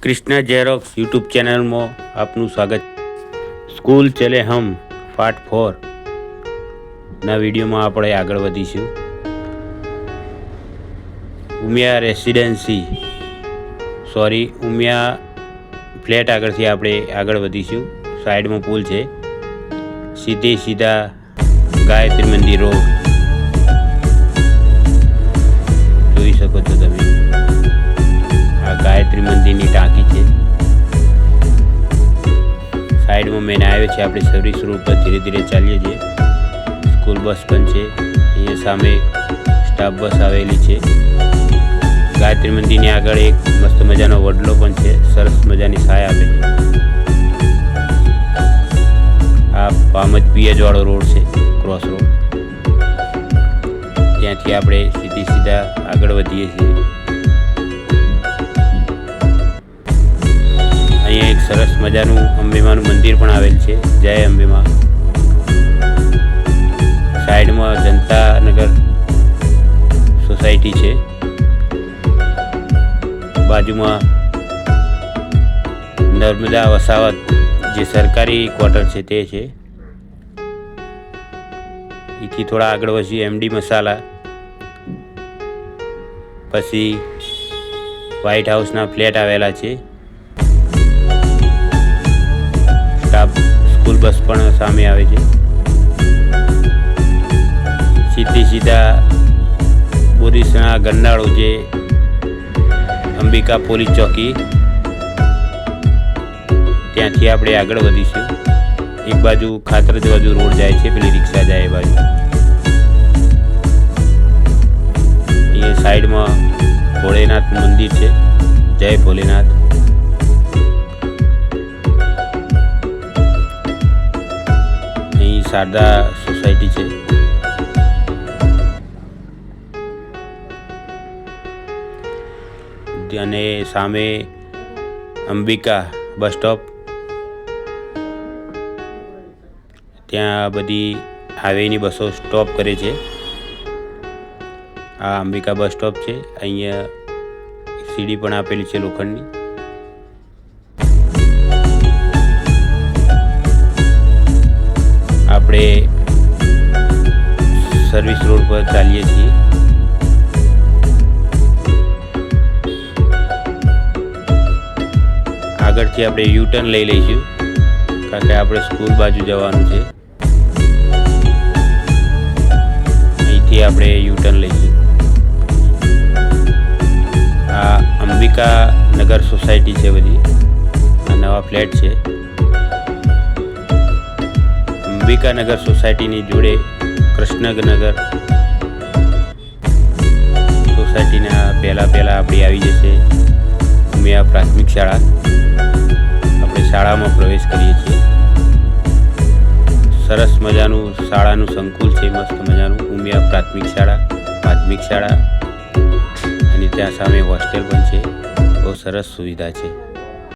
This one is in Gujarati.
कृष्णा जेरोक्स यूट्यूब चैनल में आपનું स्वागत। स्कूल चले हम पार्ट 4 ना वीडियो में આપણે આગળ વધીશું। ઉમિયા રેસિડેન્સી ઉમિયા ફ્લેટ આગળથી આપણે આગળ વધીશું। સાઈડમાં પુલ છે, સીધા ગાયત્રી મંદિર રોડ જોઈ શકો છો તમે। આ ગાયત્રી મંદિરની ટાંકી છે। સાઈડમાં મેન હાઈવે છે, આપણે સર્વિસ રોડ પર ધીરે ધીરે ચાલીએ છીએ। સ્કૂલ બસ પણ છે, અહીંયા સામે સ્ટાફ બસ આવેલી છે। ગાયત્રી મંદિરની આગળ એક મસ્ત મજાનો વડલો પણ છે, સરસ મજાની છાયા આપે છે। આ પામજ પિયજવાળો રોડ છે, ક્રોસ રોડ, ત્યાંથી આપણે સીધા આગળ વધીએ છીએ। અહીંયા એક સરસ મજાનું અંબેમાનું મંદિર પણ આવેલ છે, જય અંબેમાં। સાઈડમાં જનતાનગર સોસાયટી છે, બાજુમાં નર્મદા વસાવત જે સરકારી ક્વાર્ટર છે તે છે। એથી થોડા આગળ વધી એમડી મસાલા, પછી વ્હાઇટ હાઉસના ફ્લેટ આવેલા છે। સ્ટાફ સ્કૂલ બસ પણ સામે આવે છે। સીધા બોરીસના ગરનાળો જે અંબિકા પોલીસ ચોકી, ત્યાંથી આપણે આગળ વધીશું। એક બાજુ ખાતરજ બાજુ રોડ જાય છે, પેલી રિક્ષા જાય એ બાજુ। અહીંયા સાઈડમાં ભોળેનાથ મંદિર છે, જય ભોલેનાથ। અહીં શારદા સોસાયટી છે। અને સામે અંબિકા બસ સ્ટોપ, ત્યાં બધી હાઈવેની બસો સ્ટોપ કરે છે। આ અંબિકા બસ સ્ટોપ છે, અહીંયા સીડી પણ આપેલી છે લોખંડની। આપણે સર્વિસ રોડ પર ચાલીએ છીએ। આગળથી આપણે યુ ટર્ન લઈ લઈશું, કારણ કે આપણે સ્કૂલ બાજુ જવાનું છે। અહીંથી આપણે યુ ટર્ન લઈશું। આ અંબિકા નગર સોસાયટી છે, બધી આ નવા ફ્લેટ છે। અંબિકા નગર સોસાયટીની જોડે કૃષ્ણનગર સોસાયટીના પહેલાં આપણી આવી જશે ઉમિયા પ્રાથમિક શાળા। આપણે શાળામાં પ્રવેશ કરીએ છીએ। સરસ મજાનું શાળાનું સંકુલ છે, મસ્ત મજાનું ઉમિયા પ્રાથમિક શાળા, માધ્યમિક શાળા, અને ત્યાં સામે હોસ્ટેલ પણ છે। બહુ સરસ સુવિધા છે।